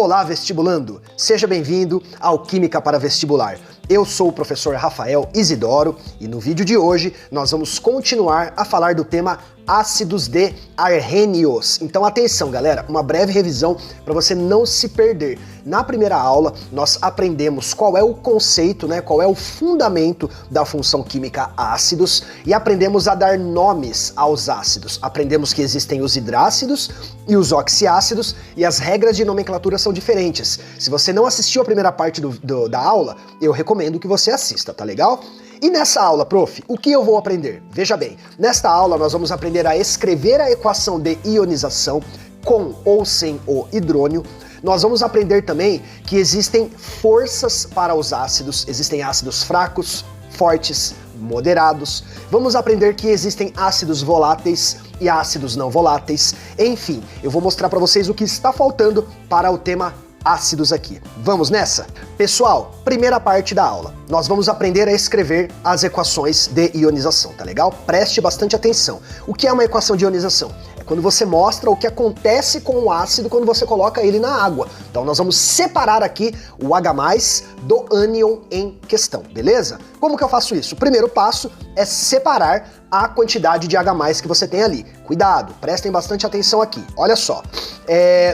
Olá, vestibulando! Seja bem-vindo ao Química para Vestibular. Eu sou o professor Rafael Isidoro e no vídeo de hoje nós vamos continuar a falar do tema ácidos de Arrhenius. Então atenção, galera, uma breve revisão para você não se perder. Na primeira aula nós aprendemos qual é o conceito, qual é o fundamento da função química ácidos e aprendemos a dar nomes aos ácidos. Aprendemos que existem os hidrácidos e os oxiácidos e as regras de nomenclatura são diferentes. Se você não assistiu a primeira parte da aula, eu recomendo que você assista, tá legal? E nessa aula, prof, o que eu vou aprender? Veja bem, nesta aula nós vamos aprender a escrever a equação de ionização com ou sem o hidrônio. Nós vamos aprender também que existem forças para os ácidos, existem ácidos fracos, fortes, moderados. Vamos aprender que existem ácidos voláteis e ácidos não voláteis. Enfim, eu vou mostrar para vocês o que está faltando para o tema ácidos aqui. Vamos nessa? Pessoal, primeira parte da aula. Nós vamos aprender a escrever as equações de ionização, tá legal? Preste bastante atenção. O que é uma equação de ionização? É quando você mostra o que acontece com o ácido quando você coloca ele na água. Então nós vamos separar aqui o H+ do ânion em questão, beleza? Como que eu faço isso? O primeiro passo é separar a quantidade de H+ que você tem ali. Cuidado, prestem bastante atenção aqui. Olha só,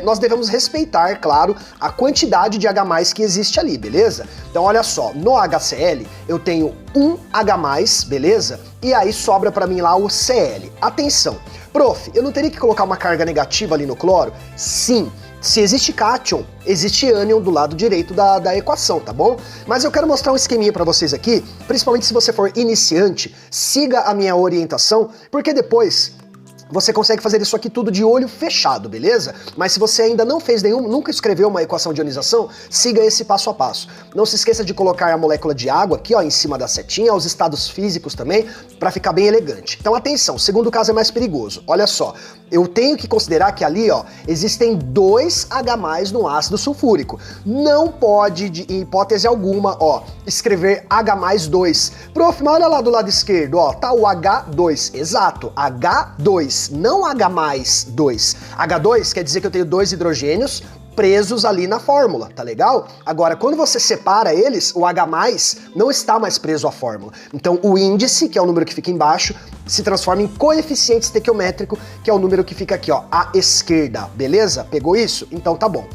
nós devemos respeitar, claro, a quantidade de H+ que existe ali, beleza? Então olha só, no HCl eu tenho um H+, beleza? E aí sobra pra mim lá o Cl. Atenção, prof, eu não teria que colocar uma carga negativa ali no cloro? Sim. Se existe cátion, existe ânion do lado direito da equação, tá bom? Mas eu quero mostrar um esqueminha pra vocês aqui, principalmente se você for iniciante, siga a minha orientação, porque depois você consegue fazer isso aqui tudo de olho fechado, beleza? Mas se você ainda não fez nunca escreveu uma equação de ionização, siga esse passo a passo. Não se esqueça de colocar a molécula de água aqui, ó, em cima da setinha, os estados físicos também, para ficar bem elegante. Então atenção, o segundo caso é mais perigoso. Olha só, eu tenho que considerar que ali, ó, existem 2 H+ no ácido sulfúrico. Não pode, em hipótese alguma, ó, escrever H+2. Prof, mas olha lá do lado esquerdo, ó, tá o H2. Exato, H2. Não H+2. H2 quer dizer que eu tenho 2 hidrogênios presos ali na fórmula, tá legal? Agora, quando você separa eles, o H+ não está mais preso à fórmula. Então, o índice, que é o número que fica embaixo, se transforma em coeficiente estequiométrico, que é o número que fica aqui, ó, à esquerda, beleza? Pegou isso? Então tá bom.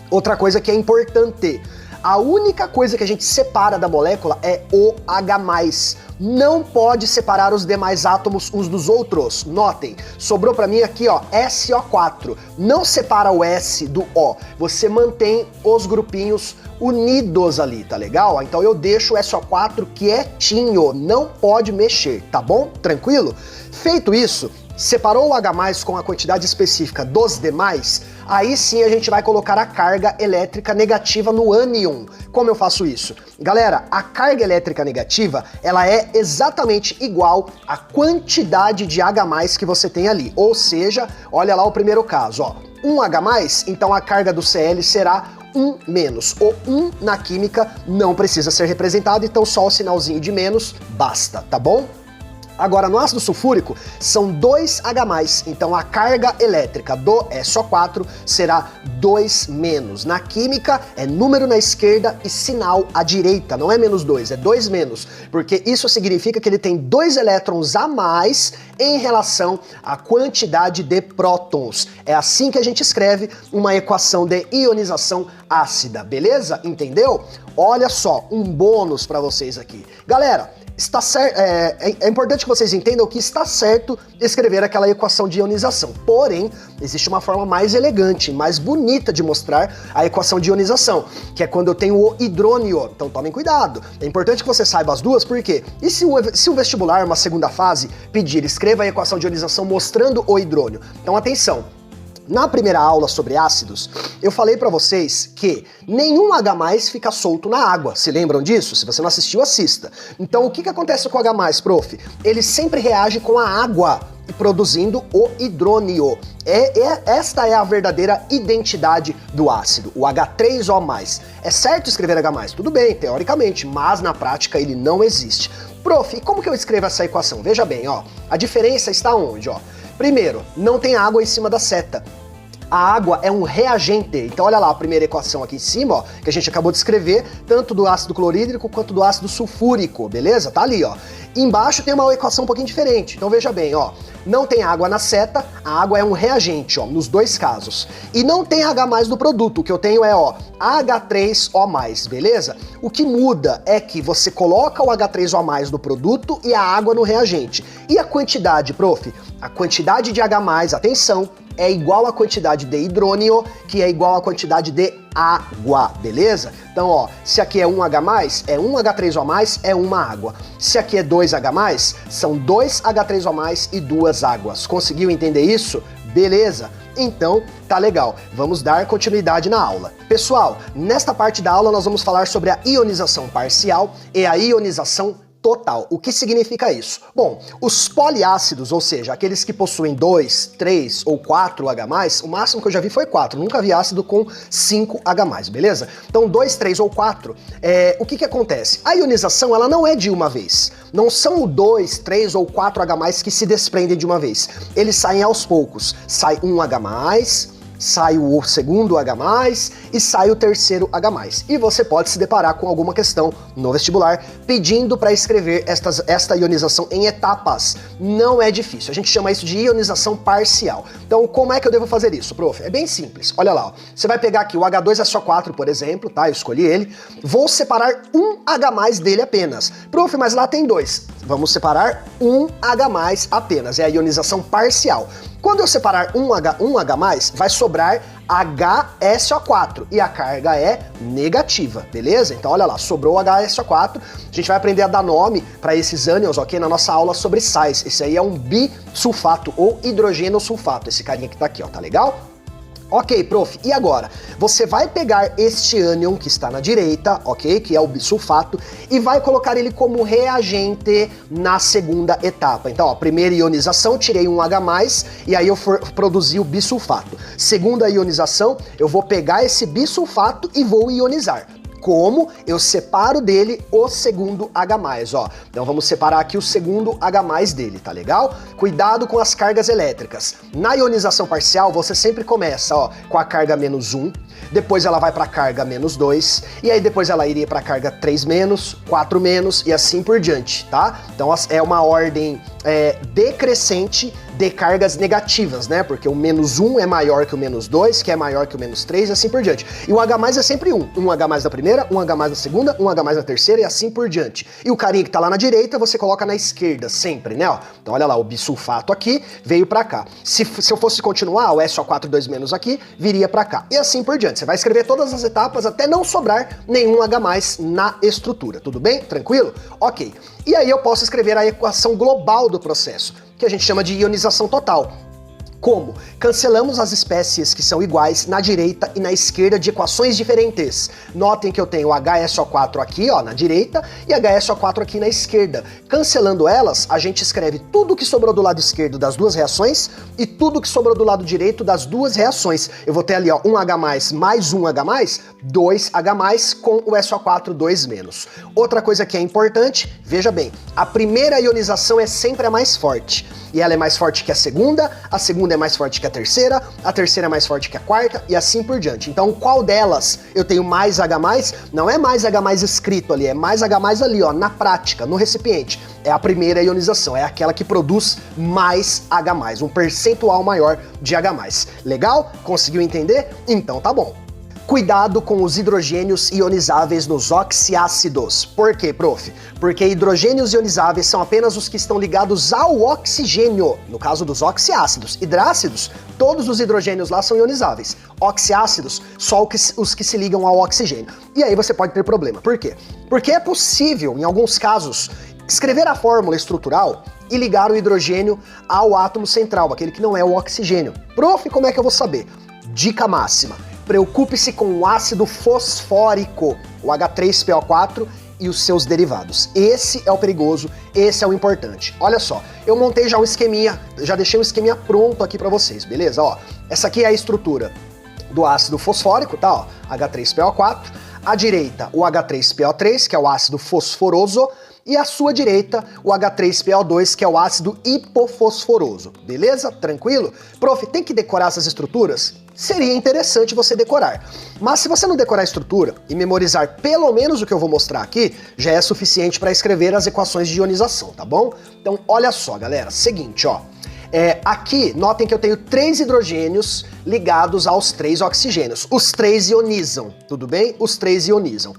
Outra coisa que é importante, a única coisa que a gente separa da molécula é o H+. Não pode separar os demais átomos uns dos outros. Notem, sobrou pra mim aqui, ó, SO4. Não separa o S do O. Você mantém os grupinhos unidos ali, tá legal? Então eu deixo o SO4 quietinho, não pode mexer, tá bom? Tranquilo? Feito isso, separou o H+ com a quantidade específica dos demais, aí sim a gente vai colocar a carga elétrica negativa no ânion. Como eu faço isso? Galera, a carga elétrica negativa, ela é exatamente igual à quantidade de H+ que você tem ali. Ou seja, olha lá o primeiro caso, ó. 1 H+, então a carga do Cl será 1-. O 1 na química não precisa ser representado, então só o sinalzinho de menos basta, tá bom? Agora, no ácido sulfúrico, são 2 H+, então a carga elétrica do SO4 será 2-. Na química, é número na esquerda e sinal à direita, não é -2, é 2-, porque isso significa que ele tem 2 elétrons a mais em relação à quantidade de prótons. É assim que a gente escreve uma equação de ionização ácida, beleza? Entendeu? Olha só, um bônus para vocês aqui. Galera, está certo, é importante que vocês entendam que está certo escrever aquela equação de ionização. Porém, existe uma forma mais elegante, mais bonita de mostrar a equação de ionização, que é quando eu tenho o hidrônio. Então tomem cuidado. É importante que você saiba as duas, porque e se o vestibular, uma segunda fase, pedir, escreva a equação de ionização mostrando o hidrônio? Então atenção. Na primeira aula sobre ácidos, eu falei pra vocês que nenhum H+ fica solto na água. Se lembram disso? Se você não assistiu, assista. Então o que acontece com o H+, prof? Ele sempre reage com a água, produzindo o hidrônio. Esta é a verdadeira identidade do ácido, o H3O+. É certo escrever H+? Tudo bem, teoricamente, mas na prática ele não existe. Prof, e como que eu escrevo essa equação? Veja bem, ó, a diferença está onde, ó? Primeiro, não tem água em cima da seta. A água é um reagente. Então olha lá a primeira equação aqui em cima, ó, que a gente acabou de escrever, tanto do ácido clorídrico quanto do ácido sulfúrico, beleza? Tá ali, ó. Embaixo tem uma equação um pouquinho diferente. Então veja bem, ó, não tem água na seta, a água é um reagente, ó, nos dois casos. E não tem H+ no produto, o que eu tenho é, ó, H3O+, beleza? O que muda é que você coloca o H3O+ no produto e a água no reagente. E a quantidade, prof? A quantidade de H+, atenção, é igual à quantidade de hidrônio, que é igual à quantidade de água, beleza? Então, ó, se aqui é 1H+, é 1 H3O+, é uma água. Se aqui é 2H+, são 2 H3O+, e 2 águas. Conseguiu entender isso? Beleza? Então, tá legal. Vamos dar continuidade na aula. Pessoal, nesta parte da aula nós vamos falar sobre a ionização parcial e a ionização total. O que significa isso? Bom, os poliácidos, ou seja, aqueles que possuem 2, 3 ou 4 H+, o máximo que eu já vi foi 4, nunca vi ácido com 5 H+, beleza? Então 2, 3 ou 4, o que acontece? A ionização, ela não é de uma vez. Não são o 2, 3 ou 4 H+, que se desprendem de uma vez. Eles saem aos poucos. Sai um H+, sai o segundo H+, e sai o terceiro H+. E você pode se deparar com alguma questão no vestibular pedindo para escrever esta ionização em etapas. Não é difícil, a gente chama isso de ionização parcial. Então, como é que eu devo fazer isso, prof? É bem simples, olha lá, ó. Você vai pegar aqui o H2SO4, por exemplo, tá? Eu escolhi ele. Vou separar um H+ dele apenas. Prof, mas lá tem 2. Vamos separar um H+ apenas, é a ionização parcial. Quando eu separar um H+, vai sobrar HSO4 e a carga é negativa, beleza? Então olha lá, sobrou HSO4, a gente vai aprender a dar nome para esses ânions, ok? Na nossa aula sobre sais. Esse aí é um bisulfato ou hidrogênio sulfato, esse carinha que tá aqui, ó, tá legal? Ok, prof, e agora? Você vai pegar este ânion que está na direita, ok? Que é o bisulfato, e vai colocar ele como reagente na segunda etapa. Então, ó, primeira ionização, tirei um H+, e aí eu produzi o bisulfato. Segunda ionização, eu vou pegar esse bisulfato e vou ionizar. Como? Eu separo dele o segundo H+, ó. Então vamos separar aqui o segundo H+ dele, tá legal? Cuidado com as cargas elétricas. Na ionização parcial, você sempre começa, ó, com a carga -1, depois ela vai para a carga -2, e aí depois ela iria para a carga 3-, 4- e assim por diante, tá? Então é uma ordem decrescente de cargas negativas, né? Porque o -1 é maior que o -2, que é maior que o -3 e assim por diante. E o H+ é sempre um H+ na primeira, um H+ na segunda, um H+ na terceira e assim por diante. E o carinha que tá lá na direita, você coloca na esquerda sempre, né? Ó, então olha lá, o bisulfato aqui veio pra cá. Se eu fosse continuar, o SO4 2- aqui, viria pra cá. E assim por diante. Você vai escrever todas as etapas até não sobrar nenhum H+ na estrutura, tudo bem? Tranquilo? Ok. E aí eu posso escrever a equação global do processo, que a gente chama de ionização total. Como? Cancelamos as espécies que são iguais na direita e na esquerda de equações diferentes. Notem que eu tenho HSO4 aqui, ó, na direita, e HSO4 aqui na esquerda. Cancelando elas, a gente escreve tudo que sobrou do lado esquerdo das duas reações e tudo que sobrou do lado direito das duas reações. Eu vou ter ali, ó, um H+, mais um H+, 2 H+, com o SO4 2-. Outra coisa que é importante, veja bem, a primeira ionização é sempre a mais forte. E ela é mais forte que a segunda é mais forte que a terceira é mais forte que a quarta e assim por diante. Então, qual delas eu tenho mais H+? Não é mais H+ escrito ali, é mais H+ ali, ó, na prática, no recipiente. É a primeira ionização, é aquela que produz mais H+, um percentual maior de H+. Legal? Conseguiu entender? Então tá bom. Cuidado com os hidrogênios ionizáveis nos oxiácidos. Por quê, prof? Porque hidrogênios ionizáveis são apenas os que estão ligados ao oxigênio. No caso dos oxiácidos. Hidrácidos, todos os hidrogênios lá são ionizáveis. Oxiácidos, só os que se ligam ao oxigênio. E aí você pode ter problema. Por quê? Porque é possível, em alguns casos, escrever a fórmula estrutural e ligar o hidrogênio ao átomo central, aquele que não é o oxigênio. Prof, como é que eu vou saber? Dica máxima. Preocupe-se com o ácido fosfórico, o H3PO4 e os seus derivados. Esse é o perigoso, esse é o importante. Olha só, eu montei já um esqueminha, já deixei um esqueminha pronto aqui pra vocês, beleza? Ó, essa aqui é a estrutura do ácido fosfórico, tá? Ó, H3PO4. À direita, o H3PO3, que é o ácido fosforoso. e à sua direita o H3PO2, que é o ácido hipofosforoso. Beleza? Tranquilo? Prof, tem que decorar essas estruturas? Seria interessante você decorar. Mas se você não decorar a estrutura e memorizar pelo menos o que eu vou mostrar aqui, já é suficiente para escrever as equações de ionização, tá bom? Então, olha só, galera. Seguinte, ó. Aqui, notem que eu tenho 3 hidrogênios ligados aos 3 oxigênios. Os 3 ionizam, tudo bem? Os 3 ionizam.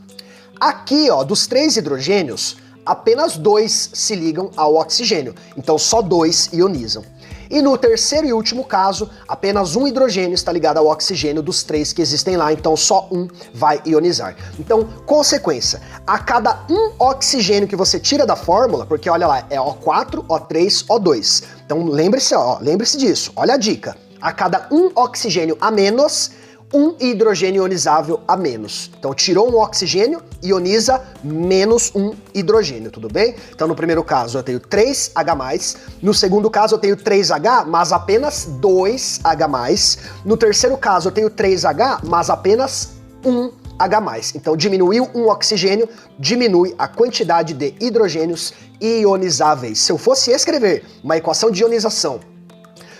Aqui, ó, dos 3 hidrogênios, apenas 2 se ligam ao oxigênio. Então, só 2 ionizam. E no terceiro e último caso, apenas um hidrogênio está ligado ao oxigênio dos 3 que existem lá, então só um vai ionizar. Então, consequência, a cada um oxigênio que você tira da fórmula, porque olha lá, é O4, O3, O2. Então lembre-se disso, olha a dica. A cada um oxigênio a menos, um hidrogênio ionizável a menos. Então tirou um oxigênio, ioniza menos um hidrogênio, tudo bem? Então no primeiro caso eu tenho 3H+, no segundo caso eu tenho 3H, mas apenas 2H+, no terceiro caso eu tenho 3H, mas apenas 1H+. Então diminuiu um oxigênio, diminui a quantidade de hidrogênios ionizáveis. Se eu fosse escrever uma equação de ionização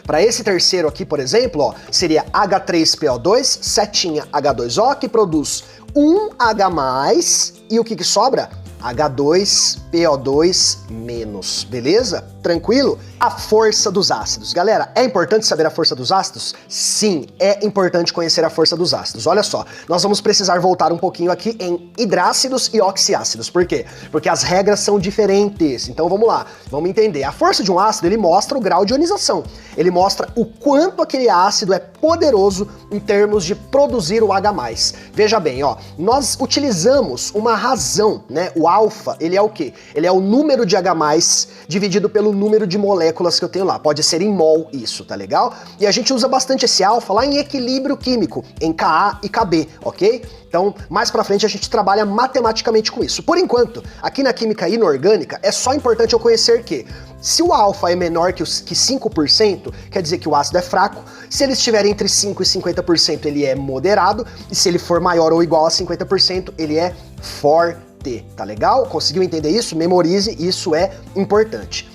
para esse terceiro aqui, por exemplo, ó, seria H3PO2, setinha H2O, que produz 1H+, e o que sobra? H2PO2-, beleza? Tranquilo? A força dos ácidos. Galera, é importante saber a força dos ácidos? Sim, é importante conhecer a força dos ácidos. Olha só, nós vamos precisar voltar um pouquinho aqui em hidrácidos e oxiácidos. Por quê? Porque as regras são diferentes. Então vamos lá, vamos entender. A força de um ácido, ele mostra o grau de ionização. Ele mostra o quanto aquele ácido é poderoso em termos de produzir o H+. Veja bem, ó, nós utilizamos uma razão, né? O alfa, ele é o quê? Ele é o número de H+ dividido pelo número de moléculas que eu tenho lá. Pode ser em mol isso, tá legal? E a gente usa bastante esse alfa lá em equilíbrio químico, em Ka e Kb, ok? Então, mais pra frente a gente trabalha matematicamente com isso. Por enquanto, aqui na química inorgânica, é só importante eu conhecer que se o alfa é menor que 5%, quer dizer que o ácido é fraco. Se ele estiver entre 5% e 50%, ele é moderado. E se ele for maior ou igual a 50%, ele é forte. Tá legal? Conseguiu entender isso? Memorize, isso é importante.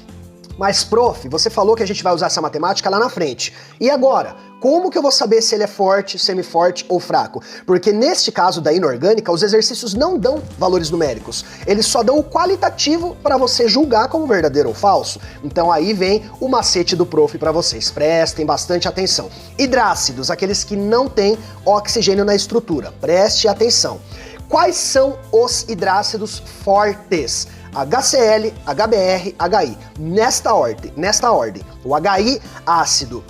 Mas, prof, você falou que a gente vai usar essa matemática lá na frente. E agora? Como que eu vou saber se ele é forte, semiforte ou fraco? Porque neste caso da inorgânica, os exercícios não dão valores numéricos. Eles só dão o qualitativo para você julgar como verdadeiro ou falso. Então aí vem o macete do prof para vocês. Prestem bastante atenção. Hidrácidos, aqueles que não têm oxigênio na estrutura. Preste atenção. Quais são os hidrácidos fortes? HCl, HBr, HI. Nesta ordem. O HI, ácido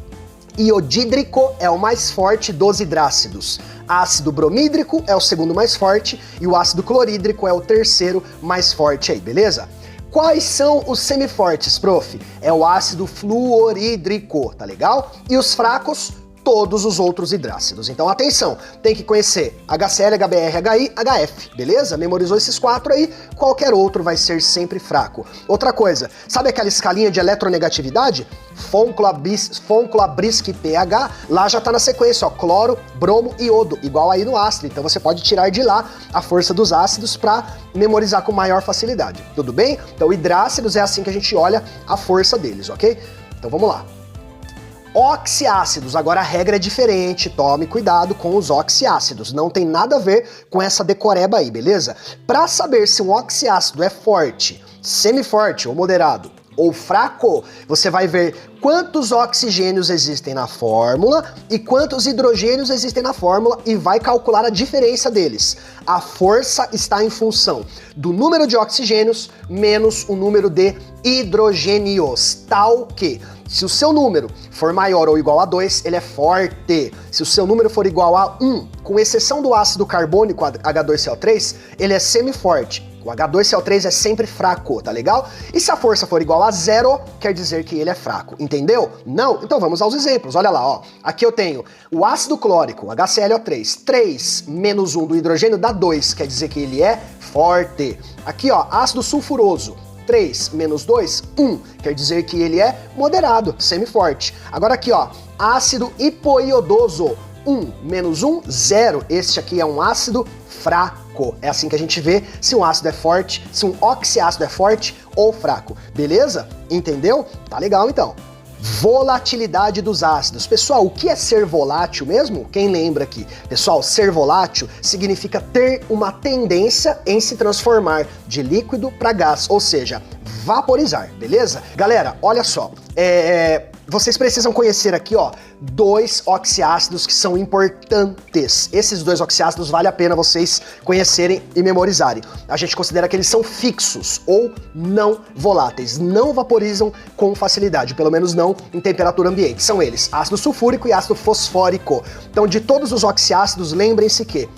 iodídrico, é o mais forte dos hidrácidos. Ácido bromídrico é o segundo mais forte e o ácido clorídrico é o terceiro mais forte aí, beleza? Quais são os semifortes, prof? É o ácido fluorídrico, tá legal? E os fracos? Todos os outros hidrácidos. Então atenção, tem que conhecer HCl, HBr, HI, HF, beleza? Memorizou esses 4 aí, qualquer outro vai ser sempre fraco. Outra coisa, sabe aquela escalinha de eletronegatividade? Fôncula, Brisk, pH, lá já tá na sequência, ó, cloro, bromo e iodo, igual aí no ácido. Então você pode tirar de lá a força dos ácidos para memorizar com maior facilidade, tudo bem? Então hidrácidos é assim que a gente olha a força deles, ok? Então vamos lá. Oxiácidos, agora a regra é diferente, tome cuidado com os oxiácidos, não tem nada a ver com essa decoreba aí, beleza? Para saber se um oxiácido é forte, semiforte ou moderado, ou fraco, você vai ver quantos oxigênios existem na fórmula e quantos hidrogênios existem na fórmula e vai calcular a diferença deles. A força está em função do número de oxigênios menos o número de hidrogênios, tal que se o seu número for maior ou igual a 2, ele é forte. Se o seu número for igual a 1, com exceção do ácido carbônico H2CO3, ele é semiforte. O H2CO3 é sempre fraco, tá legal? E se a força for igual a 0, quer dizer que ele é fraco, entendeu? Não? Então vamos aos exemplos, olha lá, ó. Aqui eu tenho o ácido clórico, HClO3, 3 menos 1 do hidrogênio dá 2, quer dizer que ele é forte. Aqui, ó, ácido sulfuroso, 3 menos 2, 1, quer dizer que ele é moderado, semiforte. Agora aqui, ó, ácido hipoiodoso, 1 menos 1, 0. Este aqui é um ácido fraco. É assim que a gente vê se um ácido é forte, se um oxiácido é forte ou fraco. Beleza? Entendeu? Tá legal então. Volatilidade dos ácidos. Pessoal, o que é ser volátil mesmo? Quem lembra aqui? Pessoal, ser volátil significa ter uma tendência em se transformar de líquido para gás, ou seja, vaporizar, beleza? Galera, olha só, vocês precisam conhecer aqui, ó, 2 oxiácidos que são importantes. Esses 2 oxiácidos vale a pena vocês conhecerem e memorizarem. A gente considera que eles são fixos ou não voláteis, não vaporizam com facilidade, pelo menos não em temperatura ambiente. São eles, ácido sulfúrico e ácido fosfórico. Então, de todos os oxiácidos, lembrem-se que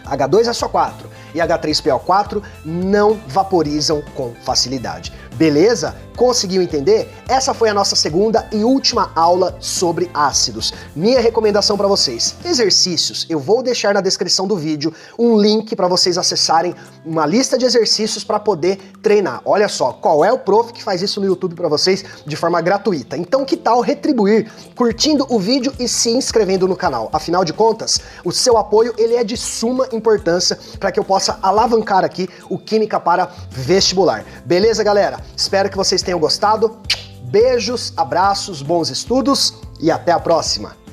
H2SO4 e H3PO4 não vaporizam com facilidade. Beleza? Conseguiu entender? Essa foi a nossa segunda e última aula sobre ácidos. Minha recomendação para vocês, exercícios. Eu vou deixar na descrição do vídeo um link para vocês acessarem uma lista de exercícios para poder treinar. Olha só, qual é o prof que faz isso no YouTube para vocês de forma gratuita. Então que tal retribuir curtindo o vídeo e se inscrevendo no canal? Afinal de contas, o seu apoio ele é de suma importância para que eu possa alavancar aqui o Química para Vestibular. Beleza, galera? Espero que vocês tenham gostado. Beijos, abraços, bons estudos e até a próxima!